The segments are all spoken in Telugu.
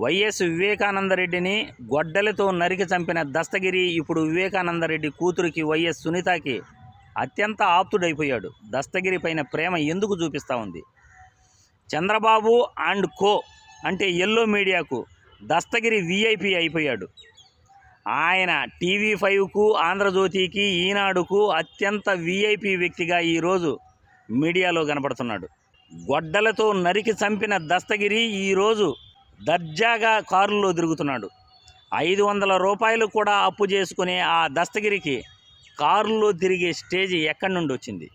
వైఎస్ వివేకానందరెడ్డిని గొడ్డలితో నరికి చంపిన దస్తగిరి ఇప్పుడు వివేకానందరెడ్డి కూతురికి వైఎస్ సునీతకి అత్యంత ఆప్తుడైపోయాడు. దస్తగిరి పైన ప్రేమ ఎందుకు చూపిస్తూ ఉంది? చంద్రబాబు అండ్ కో అంటే ఎల్లో మీడియాకు దస్తగిరి వీఐపీ అయిపోయాడు. ఆయన టీవీ5కు, ఆంధ్రజ్యోతికి, ఈనాడుకు అత్యంత వీఐపీ వ్యక్తిగా ఈరోజు మీడియాలో కనపడుతున్నాడు. గొడ్డలతో నరికి చంపిన దస్తగిరి ఈరోజు దర్జాగా కారులో తిరుగుతున్నాడు. 500 రూపాయలు కూడా అప్పు చేసుకునే ఆ దస్తగిరికి కారులో తిరిగే స్టేజ్ ఎక్కడి నుండి వచ్చింది?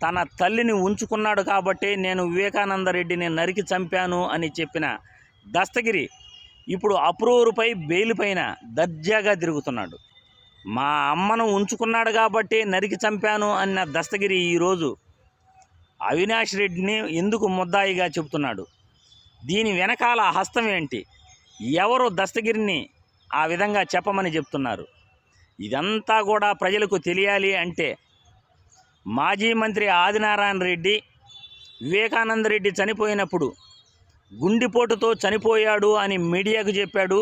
తన తల్లిని ఉంచుకున్నాడు కాబట్టే నేను వివేకానందరెడ్డిని నరికి చంపాను అని చెప్పిన దస్తగిరి ఇప్పుడు అప్రూవర్పై బెయిల్ పైన దర్జాగా తిరుగుతున్నాడు. మా అమ్మను ఉంచుకున్నాడు కాబట్టి నరికి చంపాను అన్న దస్తగిరి ఈరోజు అవినాష్ రెడ్డిని ఎందుకు ముద్దాయిగా చెబుతున్నాడు? దీని వెనకాల హస్తం ఏంటి? ఎవరు దస్తగిరిని ఆ విధంగా చెప్పమని చెప్తున్నారు? ఇదంతా కూడా ప్రజలకు తెలియాలి అంటే మాజీ మంత్రి ఆదినారాయణ రెడ్డి వివేకానందరెడ్డి చనిపోయినప్పుడు గుండెపోటుతో చనిపోయాడు అని మీడియాకు చెప్పాడు,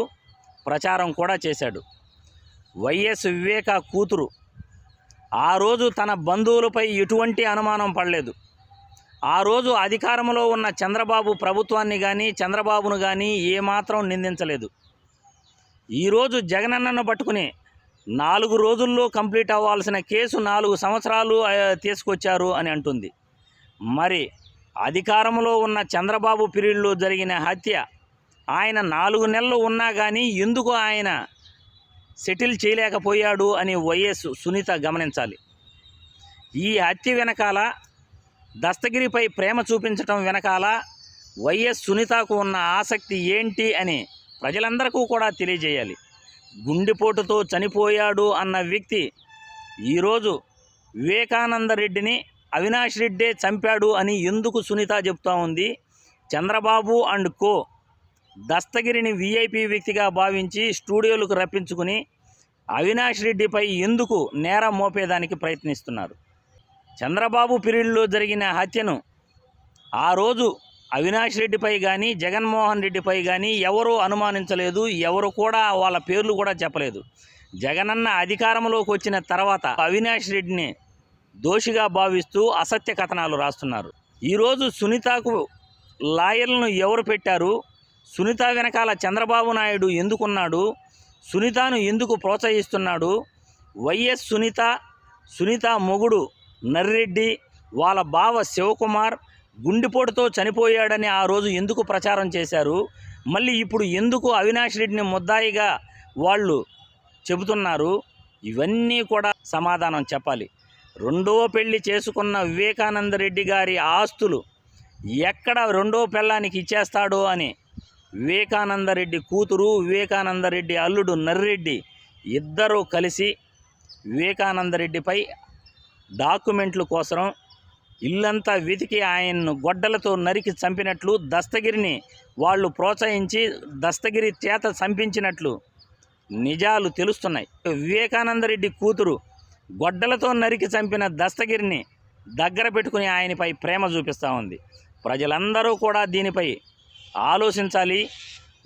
ప్రచారం కూడా చేశాడు. వైఎస్ వివేక కూతురు ఆ రోజు తన బంధువులపై ఎటువంటి అనుమానం పడలేదు. ఆ రోజు అధికారంలో ఉన్న చంద్రబాబు ప్రభుత్వాన్ని కానీ చంద్రబాబును కానీ ఏమాత్రం నిందించలేదు. ఈరోజు జగనన్నను పట్టుకుని 4 రోజుల్లో కంప్లీట్ అవ్వాల్సిన కేసు 4 సంవత్సరాలు తీసుకొచ్చారు అని అంటుంది. మరి అధికారంలో ఉన్న చంద్రబాబు పీరియడ్లో జరిగిన హత్య ఆయన 4 నెలలు ఉన్నా కానీ ఎందుకు ఆయన సెటిల్ చేయలేకపోయాడు అని వైఎస్ సునీత గమనించాలి. ఈ హత్య వెనకాల దస్తగిరిపై ప్రేమ చూపించటం వెనకాల వైఎస్ సునీతకు ఉన్న ఆసక్తి ఏంటి అని ప్రజలందరికీ కూడా తెలియజేయాలి. గుండెపోటుతో చనిపోయాడు అన్న వ్యక్తి ఈరోజు వివేకానందరెడ్డిని అవినాష్ రెడ్డే చంపాడు అని ఎందుకు సునీత చెప్తా ఉంది? చంద్రబాబు అండ్ కో దస్తగిరిని వీఐపీ వ్యక్తిగా భావించి స్టూడియోలకు రప్పించుకుని అవినాష్ రెడ్డిపై ఎందుకు నేరం మోపేదానికి ప్రయత్నిస్తున్నారు? చంద్రబాబు పీరియడ్లో జరిగిన హత్యను ఆ రోజు అవినాష్ రెడ్డిపై కానీ జగన్మోహన్ రెడ్డిపై కానీ ఎవరూ అనుమానించలేదు. ఎవరు కూడా వాళ్ళ పేర్లు కూడా చెప్పలేదు. జగనన్న అధికారంలోకి వచ్చిన తర్వాత అవినాష్ రెడ్డిని దోషిగా భావిస్తూ అసత్య కథనాలు రాస్తున్నారు. ఈరోజు సునీతకు లాయర్లను ఎవరు పెట్టారు? సునీత వెనకాల చంద్రబాబు నాయుడు ఎందుకున్నాడు? సునీతను ఎందుకు ప్రోత్సహిస్తున్నాడు? వైఎస్ సునీత మొగుడు నర్రెడ్డి, వాళ్ళ బావ శివకుమార్ గుండెపోటుతో చనిపోయాడని ఆ రోజు ఎందుకు ప్రచారం చేశారు? మళ్ళీ ఇప్పుడు ఎందుకు అవినాష్ రెడ్డిని ముద్దాయిగా వాళ్ళు చెబుతున్నారు? ఇవన్నీ కూడా సమాధానం చెప్పాలి. రెండవ పెళ్లి చేసుకున్న వివేకానందరెడ్డి గారి ఆస్తులు ఎక్కడ రెండో పెళ్ళానికి ఇచ్చేస్తాడో అని వివేకానందరెడ్డి కూతురు, వివేకానందరెడ్డి అల్లుడు నర్రెడ్డి ఇద్దరూ కలిసి వివేకానందరెడ్డిపై డాక్యుమెంట్ల కోసం ఇల్లంతా వెతికి ఆయన్ను గొడ్డలతో నరికి చంపినట్లు దస్తగిరిని వాళ్ళు ప్రోత్సహించి దస్తగిరి చేత చంపించినట్లు నిజాలు తెలుస్తున్నాయి. వివేకానందరెడ్డి కూతురు గొడ్డలతో నరికి చంపిన దస్తగిరిని దగ్గర పెట్టుకుని ఆయనపై ప్రేమ చూపిస్తూ ఉంది. ప్రజలందరూ కూడా దీనిపై ఆలోచించాలి.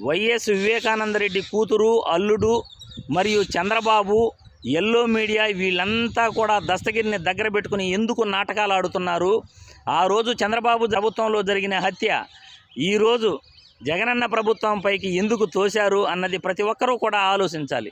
వైఎస్ వివేకానందరెడ్డి కూతురు, అల్లుడు మరియు చంద్రబాబు, ఎల్లో మీడియా వీళ్ళంతా కూడా దస్తగిరిని దగ్గర పెట్టుకుని ఎందుకు నాటకాలు ఆడుతున్నారు? ఆ రోజు చంద్రబాబు ప్రభుత్వంలో జరిగిన హత్య ఈరోజు జగనన్న ప్రభుత్వం పైకి ఎందుకు తోశారు అన్నది ప్రతి ఒక్కరూ కూడా ఆలోచించాలి.